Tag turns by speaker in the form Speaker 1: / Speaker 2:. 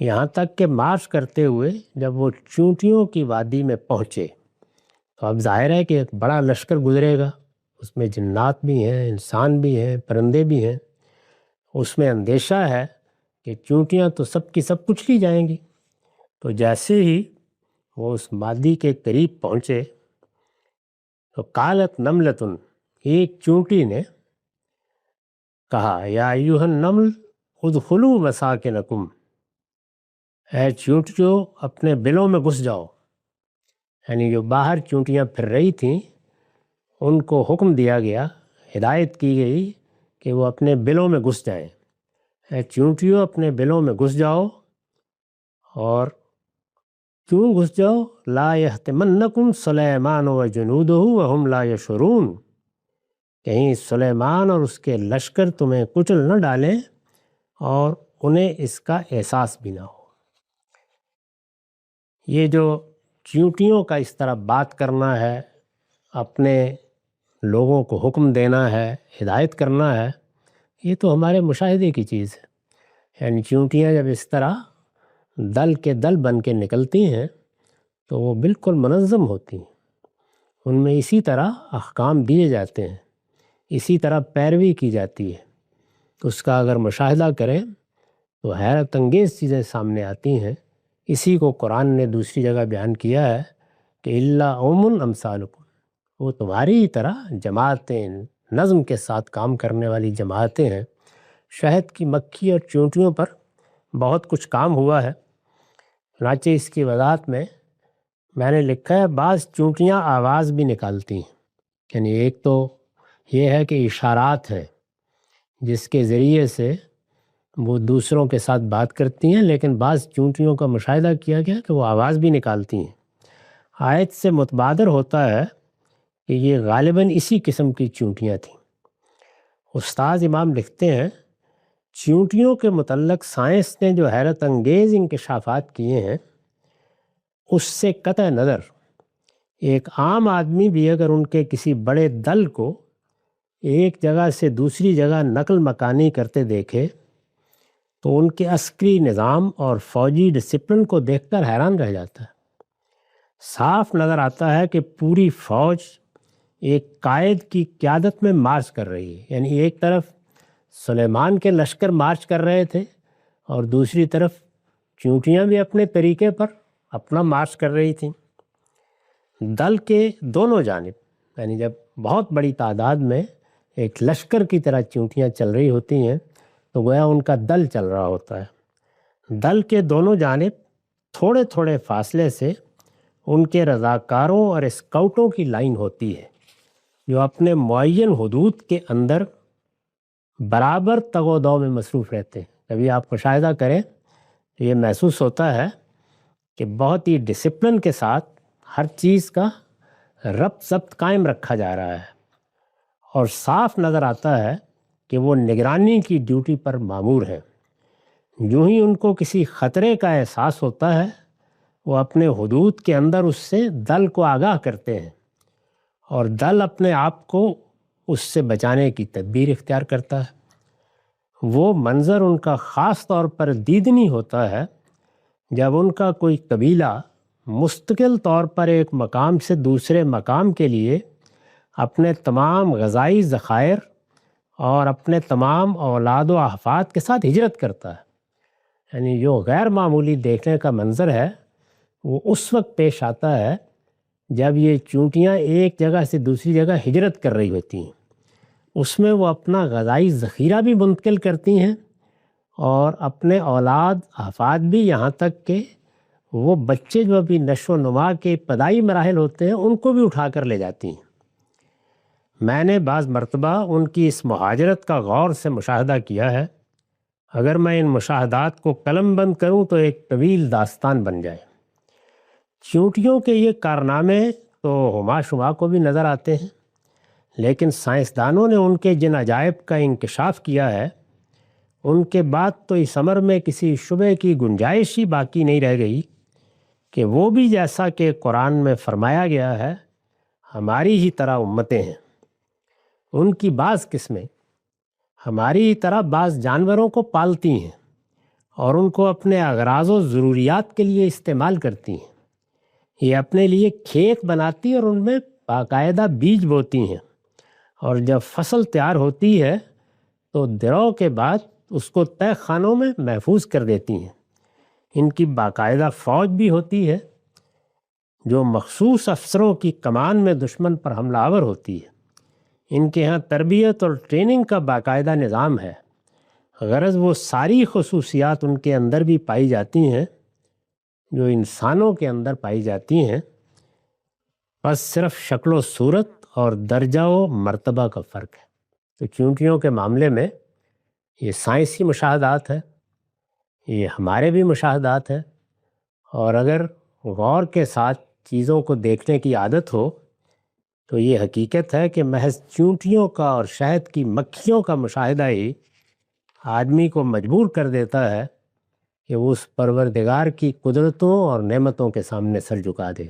Speaker 1: یہاں تک کہ مارچ کرتے ہوئے جب وہ چونٹیوں کی وادی میں پہنچے تو اب ظاہر ہے کہ ایک بڑا لشکر گزرے گا، اس میں جنات بھی ہیں، انسان بھی ہیں، پرندے بھی ہیں۔ اس میں اندیشہ ہے کہ چونٹیاں تو سب کی سب کچھ لی جائیں گی۔ تو جیسے ہی وہ اس وادی کے قریب پہنچے تو قالت نملتن، ایک چونٹی نے کہا، یا ایھا النمل ادخلوا مساکنکم، اے چونٹیوں اپنے بلوں میں گھس جاؤ۔ یعنی جو باہر چونٹیاں پھر رہی تھیں ان کو حکم دیا گیا، ہدایت کی گئی کہ وہ اپنے بلوں میں گھس جائیں۔ اے چونٹیوں اپنے بلوں میں گھس جاؤ، اور کیوں گھس جاؤ؟ لا یحطمنکم سلیمان وجنودہ وہم لا یشعرون، کہیں سلیمان اور اس کے لشکر تمہیں کچل نہ ڈالیں اور انہیں اس کا احساس بھی نہ ہو۔ یہ جو چونٹیوں کا اس طرح بات کرنا ہے، اپنے لوگوں کو حکم دینا ہے، ہدایت کرنا ہے، یہ تو ہمارے مشاہدے کی چیز ہے۔ یعنی چونٹیاں جب اس طرح دل کے دل بن کے نکلتی ہیں تو وہ بالکل منظم ہوتی ہیں، ان میں اسی طرح احکام دیے جاتے ہیں، اسی طرح پیروی کی جاتی ہے۔ تو اس کا اگر مشاہدہ کریں تو حیرت انگیز چیزیں سامنے آتی ہیں۔ اسی کو قرآن نے دوسری جگہ بیان کیا ہے کہ الا قوم امثالکم، وہ تمہاری ہی طرح جماعتیں، نظم کے ساتھ کام کرنے والی جماعتیں ہیں۔ شہد کی مکھی اور چونٹیوں پر بہت کچھ کام ہوا ہے، چنانچہ اس کی وضاحت میں نے لکھا ہے بعض چونٹیاں آواز بھی نکالتی ہیں۔ یعنی ایک تو یہ ہے کہ اشارات ہیں جس کے ذریعے سے وہ دوسروں کے ساتھ بات کرتی ہیں، لیکن بعض چونٹیوں کا مشاہدہ کیا گیا کہ وہ آواز بھی نکالتی ہیں۔ آیت سے متبادر ہوتا ہے کہ یہ غالباً اسی قسم کی چونٹیاں تھیں۔ استاذ امام لکھتے ہیں، چونٹیوں کے متعلق سائنس نے جو حیرت انگیز انکشافات کیے ہیں اس سے قطع نظر ایک عام آدمی بھی اگر ان کے کسی بڑے دل کو ایک جگہ سے دوسری جگہ نقل مکانی کرتے دیکھے تو ان کے عسکری نظام اور فوجی ڈسپلن کو دیکھ کر حیران رہ جاتا ہے۔ صاف نظر آتا ہے کہ پوری فوج ایک قائد کی قیادت میں مارچ کر رہی ہے۔ یعنی ایک طرف سلیمان کے لشکر مارچ کر رہے تھے اور دوسری طرف چونٹیاں بھی اپنے طریقے پر اپنا مارچ کر رہی تھیں۔ دل کے دونوں جانب، یعنی جب بہت بڑی تعداد میں ایک لشکر کی طرح چونٹیاں چل رہی ہوتی ہیں تو گویا ان کا دل چل رہا ہوتا ہے۔ دل کے دونوں جانب تھوڑے تھوڑے فاصلے سے ان کے رضاکاروں اور اسکاؤٹوں کی لائن ہوتی ہے جو اپنے معین حدود کے اندر برابر تگ و دو میں مصروف رہتے ہیں۔ کبھی آپ مشاہدہ کریں تو یہ محسوس ہوتا ہے کہ بہت ہی ڈسپلن کے ساتھ ہر چیز کا ربط ضبط قائم رکھا جا رہا ہے، اور صاف نظر آتا ہے کہ وہ نگرانی کی ڈیوٹی پر مامور ہیں۔ یوں ہی ان کو کسی خطرے کا احساس ہوتا ہے وہ اپنے حدود کے اندر اس سے دل کو آگاہ کرتے ہیں، اور دل اپنے آپ کو اس سے بچانے کی تدبیر اختیار کرتا ہے۔ وہ منظر ان کا خاص طور پر دیدنی ہوتا ہے جب ان کا کوئی قبیلہ مستقل طور پر ایک مقام سے دوسرے مقام کے لیے اپنے تمام غذائی ذخائر اور اپنے تمام اولاد و احفاد کے ساتھ ہجرت کرتا ہے۔ یعنی جو غیر معمولی دیکھنے کا منظر ہے وہ اس وقت پیش آتا ہے جب یہ چونٹیاں ایک جگہ سے دوسری جگہ ہجرت کر رہی ہوتی ہیں۔ اس میں وہ اپنا غذائی ذخیرہ بھی منتقل کرتی ہیں اور اپنے اولاد احفاد بھی، یہاں تک کہ وہ بچے جو ابھی نشو و نما کے ابتدائی مراحل ہوتے ہیں ان کو بھی اٹھا کر لے جاتی ہیں۔ میں نے بعض مرتبہ ان کی اس مہاجرت کا غور سے مشاہدہ کیا ہے۔ اگر میں ان مشاہدات کو قلم بند کروں تو ایک طویل داستان بن جائے۔ چونٹیوں کے یہ کارنامے تو ہما شما کو بھی نظر آتے ہیں، لیکن سائنسدانوں نے ان کے جن عجائب کا انکشاف کیا ہے ان کے بعد تو اس امر میں کسی شبہ کی گنجائش ہی باقی نہیں رہ گئی کہ وہ بھی جیسا کہ قرآن میں فرمایا گیا ہے ہماری ہی طرح امتیں ہیں۔ ان کی بعض قسمیں ہماری ہی طرح بعض جانوروں کو پالتی ہیں اور ان کو اپنے اغراض و ضروریات کے لیے استعمال کرتی ہیں۔ یہ اپنے لیے کھیت بناتی اور ان میں باقاعدہ بیج بوتی ہیں، اور جب فصل تیار ہوتی ہے تو درو کے بعد اس کو تہہ خانوں میں محفوظ کر دیتی ہیں۔ ان کی باقاعدہ فوج بھی ہوتی ہے جو مخصوص افسروں کی کمان میں دشمن پر حملہ آور ہوتی ہے۔ ان کے ہاں تربیت اور ٹریننگ کا باقاعدہ نظام ہے، غرض وہ ساری خصوصیات ان کے اندر بھی پائی جاتی ہیں جو انسانوں کے اندر پائی جاتی ہیں، بس صرف شکل و صورت اور درجہ و مرتبہ کا فرق ہے۔ تو چیونٹیوں کے معاملے میں یہ سائنسی مشاہدات ہے، یہ ہمارے بھی مشاہدات ہیں، اور اگر غور کے ساتھ چیزوں کو دیکھنے کی عادت ہو تو یہ حقیقت ہے کہ محض چیونٹیوں کا اور شہد کی مکھیوں کا مشاہدہ ہی آدمی کو مجبور کر دیتا ہے کہ وہ اس پروردگار کی قدرتوں اور نعمتوں کے سامنے سر جھکا دے۔